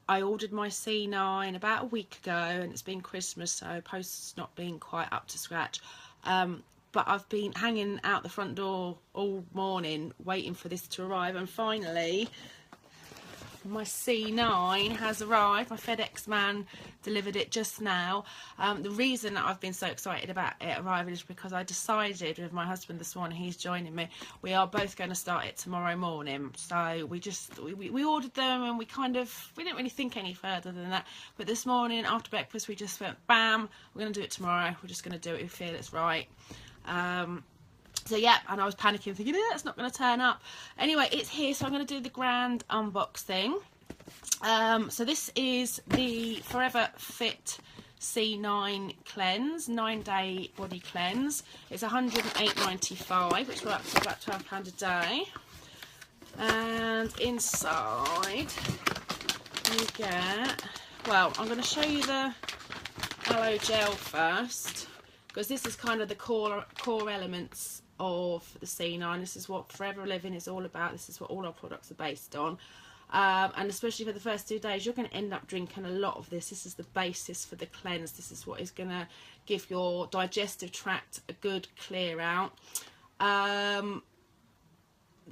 I ordered my C9 about a week ago, and it's been Christmas, so post's not been quite up to scratch. But I've been hanging out the front door all morning waiting for this to arrive, and finally my C9 has arrived. My FedEx man delivered it just now. The reason that I've been so excited about it arriving is because I decided with my husband this morning, he's joining me, we are both going to start it tomorrow morning. So we ordered them, and we didn't really think any further than that. But this morning after breakfast we just went bam, we're going to do it tomorrow. We're just going to do it, we feel it's right. So yeah, and I was panicking thinking, it's not going to turn up. Anyway, it's here, so I'm going to do the grand unboxing. So this is the Forever Fit C9 cleanse, 9-day body cleanse. It's £108.95, which works for about £12 a day. And inside you get, well, I'm going to show you the aloe gel first, because this is kind of the core elements of the C9. This is what Forever Living is all about. This is what all our products are based on. And especially for the first 2 days, you're going to end up drinking a lot of this. This is the basis for the cleanse. This is what is going to give your digestive tract a good clear out.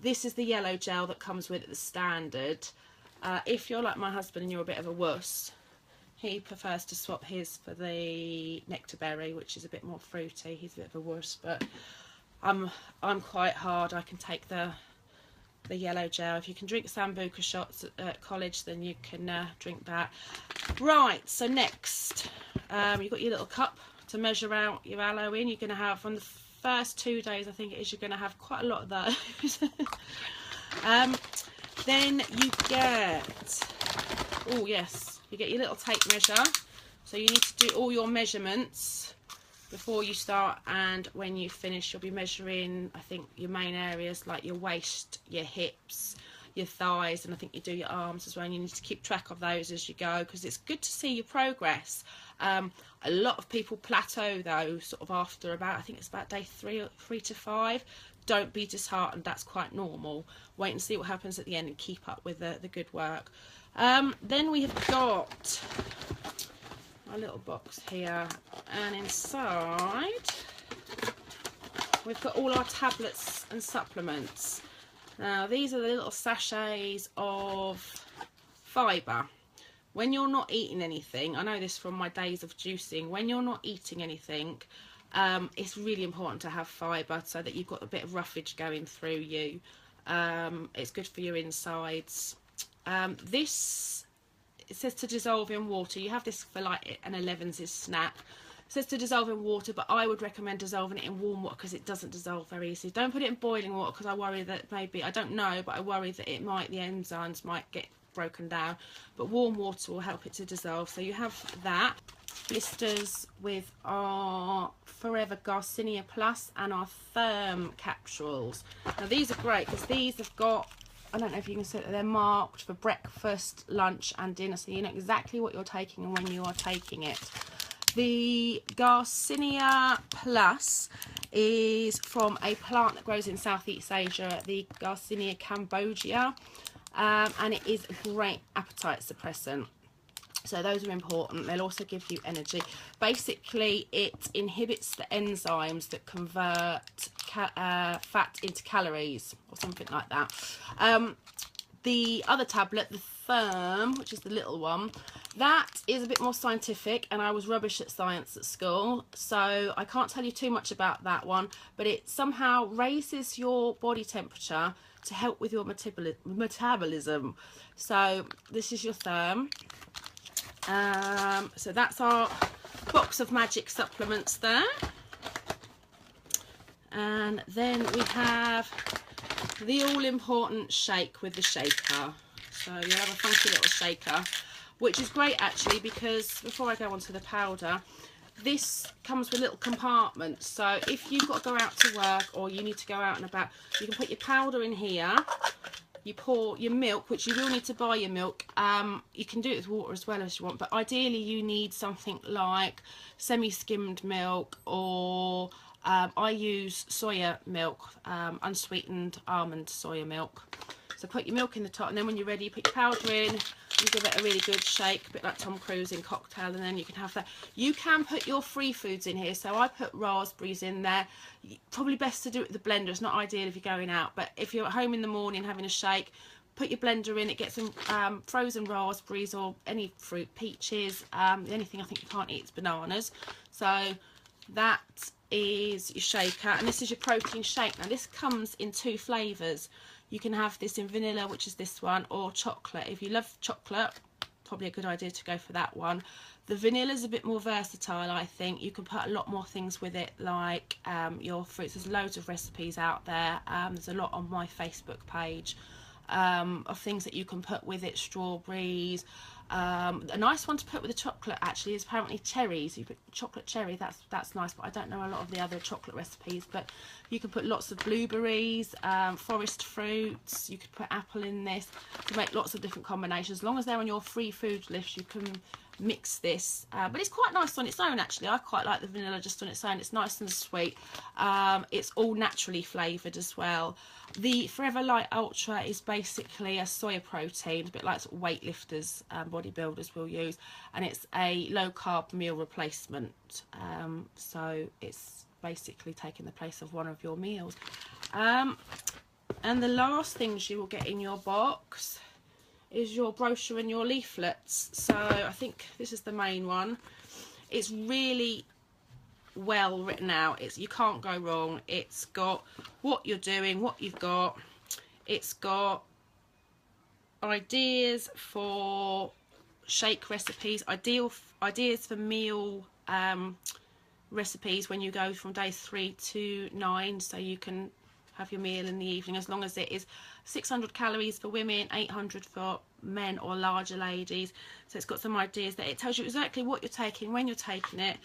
This is the yellow gel that comes with it, the standard. If you're like my husband and you're a bit of a wuss, he prefers to swap his for the nectar berry, which is a bit more fruity. He's a bit of a wuss, but I'm quite hard. I can take the yellow gel. If you can drink Sambuca shots at college, then you can drink that. Right, so next, you've got your little cup to measure out your aloe in. You're going to have, on the first 2 days, I think it is, you're going to have quite a lot of those. Then you get, oh yes, you get your little tape measure. So you need to do all your measurements before you start, and when you finish you'll be measuring, I think, your main areas like your waist, your hips, your thighs, and I think you do your arms as well, and you need to keep track of those as you go, because it's good to see your progress. A lot of people plateau though, sort of after about, I think it's about day 3 to 5. Don't be disheartened, that's quite normal. Wait and see what happens at the end and keep up with the good work. Then we have got a little box here, and inside we've got all our tablets and supplements. Now these are the little sachets of fibre. When you're not eating anything, I know this from my days of juicing, when you're not eating anything, it's really important to have fibre so that you've got a bit of roughage going through you. It's good for your insides. This, it says to dissolve in water. You have this for like an 11's snack. It says to dissolve in water, but I would recommend dissolving it in warm water because it doesn't dissolve very easily. Don't put it in boiling water because I worry that maybe, I don't know, but I worry that it might, the enzymes might get broken down. But warm water will help it to dissolve. So you have that. Blisters with our Forever Garcinia Plus and our Therm capsules. Now these are great because these have got, I don't know if you can see that they're marked for breakfast, lunch and dinner, so you know exactly what you're taking and when you are taking it. The Garcinia Plus is from a plant that grows in Southeast Asia, the Garcinia cambogia, and it is a great appetite suppressant. So those are important. They'll also give you energy. Basically, it inhibits the enzymes that convert fat into calories or something like that. The other tablet, the Therm, which is the little one, that is a bit more scientific, and I was rubbish at science at school, so I can't tell you too much about that one, but it somehow raises your body temperature to help with your metabolism. So this is your Therm. So that's our box of magic supplements there. And then we have the all-important shake with the shaker. So you'll have a funky little shaker, which is great actually, because before I go on to the powder, this comes with little compartments. So if you've got to go out to work or you need to go out and about, you can put your powder in here. You pour your milk, which you will need to buy your milk. You can do it with water as well as you want, but ideally you need something like semi-skimmed milk, or I use soya milk, unsweetened almond soya milk. So So put your milk in the top, and then when you're ready, you put your powder in, and give it a really good shake, a bit like Tom Cruise in Cocktail, and then you can have that. You can put your free foods in here, so I put raspberries in there. Probably best to do it with the blender. It's not ideal if you're going out, but if you're at home in the morning having a shake, put your blender in, it gets some frozen raspberries or any fruit, peaches, the only thing I think you can't eat is bananas. So that is your shaker, and this is your protein shake. Now this comes in 2 flavours. You can have this in vanilla, which is this one, or chocolate. If you love chocolate, probably a good idea to go for that one. The vanilla is a bit more versatile, I think. You can put a lot more things with it, like your fruits. There's loads of recipes out there. There's a lot on my Facebook page of things that you can put with it. Strawberries. A nice one to put with the chocolate actually is apparently cherries. You put chocolate cherry, that's nice, but I don't know a lot of the other chocolate recipes. But you can put lots of blueberries, forest fruits. You could put apple in this to make lots of different combinations. As long as they're on your free food list, you can mix this, but it's quite nice on its own actually. I quite like the vanilla just on its own. It's nice and sweet. It's all naturally flavoured as well. The Forever Light Ultra is basically a soy protein, a bit like sort of weightlifters, bodybuilders will use, and it's a low carb meal replacement, so it's basically taking the place of one of your meals. And the last things you will get in your box is your brochure and your leaflets. So I think this is the main one. It's really well written out. You can't go wrong. It's got what you're doing, what you've got. It's got ideas for shake recipes, ideas for meal recipes when you go from days 3 to 9, so you can have your meal in the evening, as long as it is 600 calories for women, 800 for men or larger ladies. So it's got some ideas there. It tells you exactly what you're taking, when you're taking it.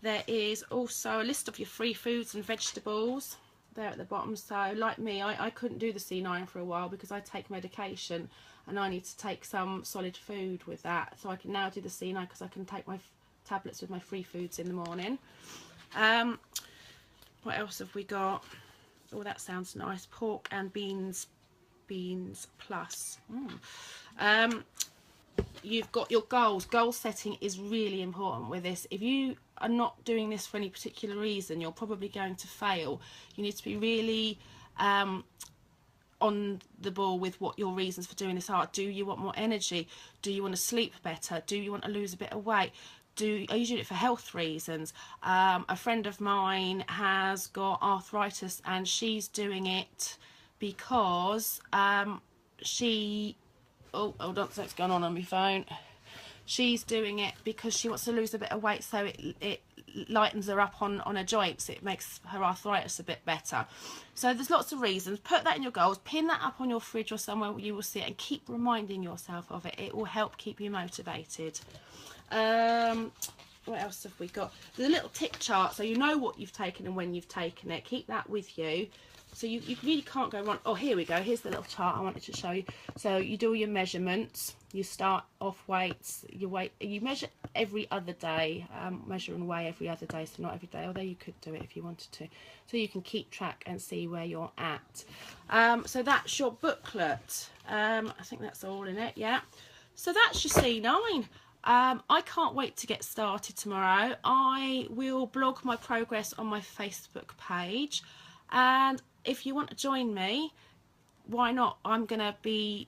There is also a list of your free foods and vegetables there at the bottom. So like me, I couldn't do the C9 for a while because I take medication and I need to take some solid food with that. So I can now do the C9 because I can take my tablets with my free foods in the morning. What else have we got? Oh, that sounds nice. Pork and beans plus. You've got your goals. Goal setting is really important with this. If you are not doing this for any particular reason, you're probably going to fail. You need to be really on the ball with what your reasons for doing this are. Do you want more energy? Do you want to sleep better? Do you want to lose a bit of weight? Are you doing it for health reasons? A friend of mine has got arthritis and she's doing it because she... Oh, hold on, something's going on my phone. She's doing it because she wants to lose a bit of weight, so it lightens her up on her joints. It makes her arthritis a bit better. So there's lots of reasons. Put that in your goals. Pin that up on your fridge or somewhere where you will see it, and keep reminding yourself of it. It will help keep you motivated. What else have we got? There's a little tick chart, so you know what you've taken and when you've taken it. Keep that with you. So you really can't go wrong. Oh, here we go. Here's the little chart I wanted to show you. So you do all your measurements. You start off weights. Your weight. You measure every other day. Measure and weigh every other day. So not every day. Although you could do it if you wanted to. So you can keep track and see where you're at. So that's your booklet. I think that's all in it. Yeah. So that's your C9. I can't wait to get started tomorrow. I will blog my progress on my Facebook page, and if you want to join me, why not? I'm going to be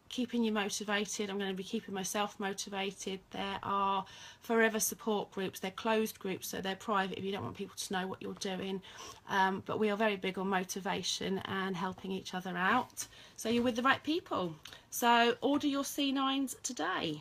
keeping you motivated. I'm going to be keeping myself motivated. There are forever support groups. They're closed groups, so they're private if you don't want people to know what you're doing. But we are very big on motivation and helping each other out. So you're with the right people. So order your C9s today.